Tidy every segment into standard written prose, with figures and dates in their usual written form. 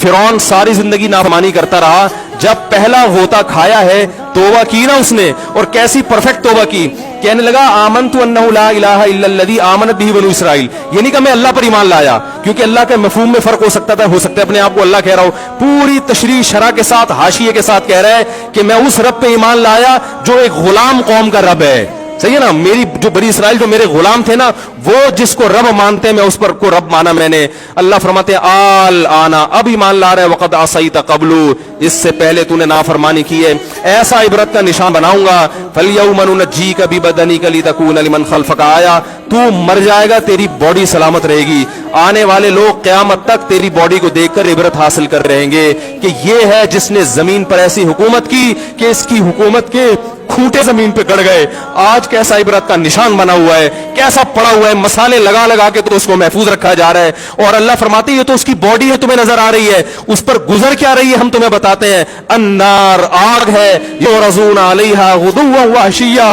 फिरौन सारी जिंदगी नाफरमानी करता रहा, जब पहला होता खाया है तौबा की ना उसने, और कैसी परफेक्ट तौबा की, कहने लगा आमनतु अन्नहु ला इलाहा इल्लल्लज़ी आमनत बिही बनु इसराइल। ये नहीं कि मैं अल्लाह पर ईमान लाया, क्योंकि अल्लाह के मफहूम में फर्क हो सकता था, हो सकता है अपने आप को अल्लाह कह रहा हो, पूरी तशरीह शरह के साथ हाशिये के साथ कह रहा है कि मैं उस रब पे ईमान लाया जो एक गुलाम कौम का रब है। सही है ना, मेरी जो बनी इसराइल जो मेरे गुलाम थे ना, वो जिसको रब मानते हैं मैं उस पर को रब माना मैंने। अल्लाह फरमाते हैं आल आना, अब ईमान ला रहा है, वक़द असैत क़ब्लु, इससे पहले तूने नाफरमानी की है, ऐसा इबरत का निशान बनाऊंगा। फल्यौम नुनज्जीका बिबदनिका लितकूना लिमन खल्फका आया, तू मर जाएगा तेरी बॉडी सलामत रहेगी, आने वाले लोग क़यामत तक तेरी बॉडी को देखकर इबरत हासिल कर रहेंगे कि ये है जिसने जमीन पर ऐसी हुकूमत की कि इसकी हुकूमत के खूंटे जमीन पे गड़ गए। आज कैसा इबरत का निशान बना हुआ है, कैसा पड़ा हुआ है, मसाले लगा लगा के तो उसको महफूज रखा जा रहा है। और अल्लाह फरमाते ये तो उसकी बॉडी है, तुम्हें नजर आ रही है, उस पर गुजर क्या रही है हम तुम्हें बताते हैं। अन्नार, आग है, युरज़ून अलैहा गुदुव्वन व अशिय्या,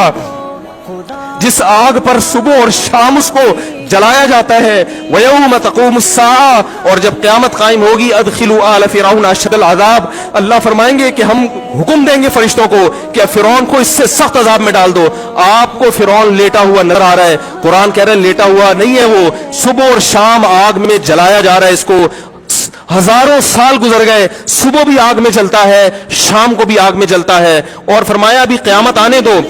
जिस आग पर सुबह और शाम उसको जलाया जाता है। वयौम तक़ूमुस्साअ, और जब क़यामत कायम होगी, अदखिलू आल फ़िरऔन अशद्दल अज़ाब, अल्लाह फरमाएंगे कि हम हुक्म देंगे फरिश्तों को कि फ़िरौन को इससे सख्त अज़ाब में डाल दो। आपको फ़िरौन लेटा हुआ नजर आ रहा है, कुरान कह रहा है लेटा हुआ नहीं है वो, सुबह और शाम आग में जलाया जा रहा है इसको। हजारों साल गुजर गए, सुबह भी आग में जलता है, शाम को भी आग में जलता है। और फरमाया अभी क़यामत आने दो,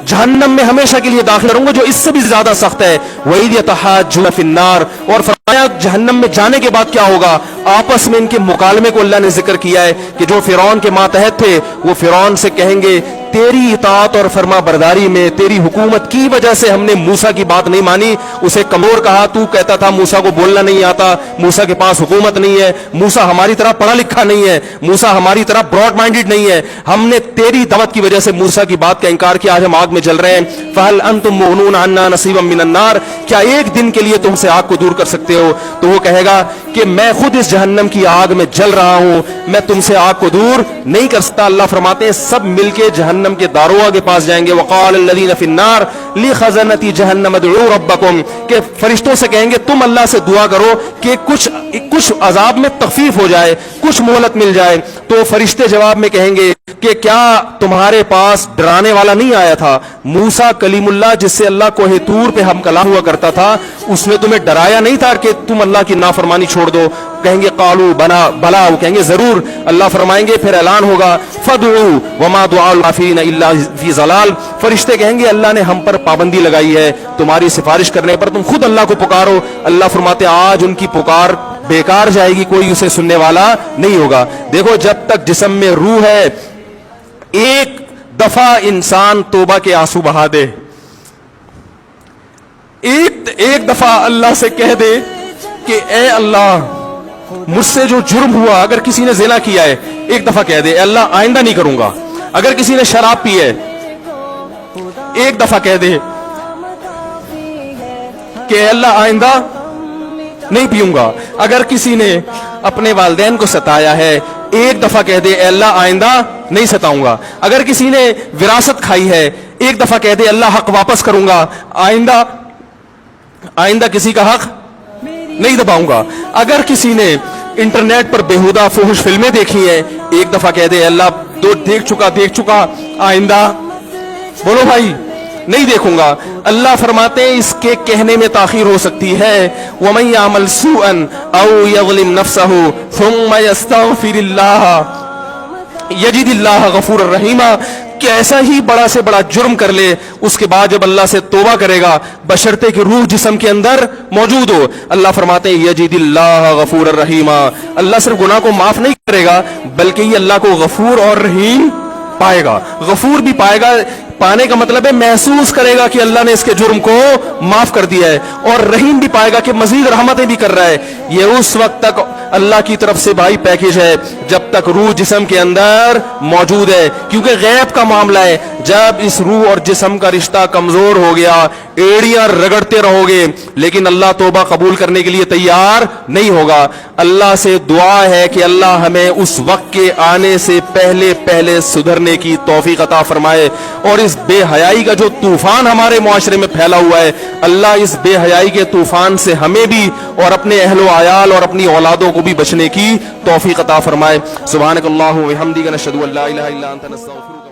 जहन्नम में हमेशा के लिए दाखिल रहूंगा जो इससे भी ज्यादा सख्त है। वही यतहाज्जुन फिन्नार, और फरमाया जहन्नम में जाने के बाद क्या होगा, आपस में इनके मुकालमे को अल्लाह ने जिक्र किया है कि जो फिरौन के मातहत थे वो फिरौन से कहेंगे तेरी इताअत और फरमा बरदारी में, तेरी हुकूमत की वजह से हमने मूसा की बात नहीं मानी। उसे कमजोर कहा, तू कहता था मूसा को बोलना नहीं आता, मूसा के पास हुकूमत नहीं है, मूसा हमारी तरह पढ़ा लिखा नहीं है, मूसा हमारी तरह ब्रॉड माइंडेड नहीं है, हमने तेरी दावत की वजह से मूसा की बात का इंकार किया, आज हम आग में जल रहे हैं। फहल अंतुम मुगनून अन्ना नसीबम मिनन नार, क्या एक दिन के लिए तुमसे आग को दूर कर सकते हो? तो वो कहेगा कि मैं खुद इस जहन्नम की आग में जल रहा हूं, मैं तुमसे आग को दूर नहीं कर सकता। अल्लाह फरमाते हैं सब मिलके जहन्नम के दारोगा के पास जाएंगे। वक़ाल अल्लज़ीना फ़िन्नार लिख़ज़नती जहन्नम उदऊ रब्बकुम, के फरिश्तों से कहेंगे तुम अल्लाह से दुआ करो कि कुछ अजाब में तखफीफ हो जाए, कुछ मोहलत मिल जाए। तो फरिश्ते जवाब में कहेंगे कि क्या तुम्हारे पास डराने वाला नहीं आया था? मूसा कलीमुल्लाह जिससे अल्लाह कोहे तूर पे हम कलाम हुआ करता था, उसने तुम्हें डराया नहीं था कि तुम अल्लाह की नाफरमानी छोड़ दो? कहेंगे कालू बना बला, वो कहेंगे जरूर। अल्लाह फरमाएंगे फिर ऐलान होगा फदउ वमा दुआउल काफिरीन इल्ला फी ज़लाल, फरिश्ते कहेंगे अल्लाह ने हम पर पाबंदी लगाई है, तुम्हारी सिफारिश करने पर तुम खुद अल्लाह को पुकारो। अल्लाह फरमाते आज उनकी पुकार बेकार जाएगी, कोई उसे सुनने वाला नहीं होगा। देखो जब तक जिस्म में रूह है, एक दफा इंसान तौबा के आंसू बहा दे, एक दफा अल्लाह से कह दे कि ए अल्लाह मुझसे जो जुर्म हुआ, अगर किसी ने ज़िना किया है एक दफा कह दे अल्लाह आइंदा नहीं करूंगा। अगर किसी ने शराब पी है एक दफा कह दे कि अल्लाह आइंदा नहीं पीऊंगा। अगर किसी ने अपने वालिदैन को सताया है एक दफा कह दे अल्लाह आइंदा नहीं सताऊंगा। अगर किसी ने विरासत खाई है एक दफा कह दे अल्लाह हक वापस करूंगा, आइंदा किसी का हक नहीं दबाऊंगा। अगर किसी ने इंटरनेट पर बेहुदा फुहश फिल्में देखी हैं एक दफा कह दे अल्लाह तो देख चुका, आइंदा बोलो भाई नहीं देखूंगा। अल्लाह फरमाते हैं इसके कहने में ताखीर हो सकती है। वमन यामल सूअन औ यज़लिम नफ्सहु सुम्मा यस्तगफिरिल्लाह यजिदिल्लाह गफूरर रहीमा, कि ऐसा ही बड़ा से बड़ा जुर्म कर ले, उसके बाद जब अल्लाह से तौबा करेगा बशर्ते कि रूह जिस्म के अंदर मौजूद हो, अल्लाह फरमाते हैं यजिदिल्लाह गफूरर रहीमा, अल्लाह सिर्फ गुनाह को माफ नहीं करेगा बल्कि ये अल्लाह को गफूर और रहीम पाएगा। गफूर भी पाएगा, पाने का मतलब है महसूस करेगा कि अल्लाह ने इसके जुर्म को माफ कर दिया है, और रहीम भी पाएगा कि मजीद रहमतें भी कर रहा है। ये उस वक्त तक अल्लाह की तरफ से भाई पैकेज है जब तक रूह जिस्म के अंदर मौजूद है, क्योंकि गैब का मामला है। जब इस रूह और जिस्म का रिश्ता कमजोर हो गया, एड़ियां रगड़ते रहोगे लेकिन अल्लाह तौबा कबूल करने के लिए तैयार नहीं होगा। अल्लाह से दुआ है कि अल्लाह हमें उस वक्त के आने से पहले पहले सुधरने की तौफीक अता फरमाए, और इस اس بے حیائی کا جو طوفان ہمارے معاشرے میں پھیلا ہوا ہے، اللہ اس بے حیائی کے طوفان سے ہمیں بھی اور اپنے اہل و عیال اور اپنی اولادوں کو بھی بچنے کی توفیق عطا فرمائے۔ سبحانک اللہم و بحمدک، نشہد ان لا الہ الا انت، نستغفرک۔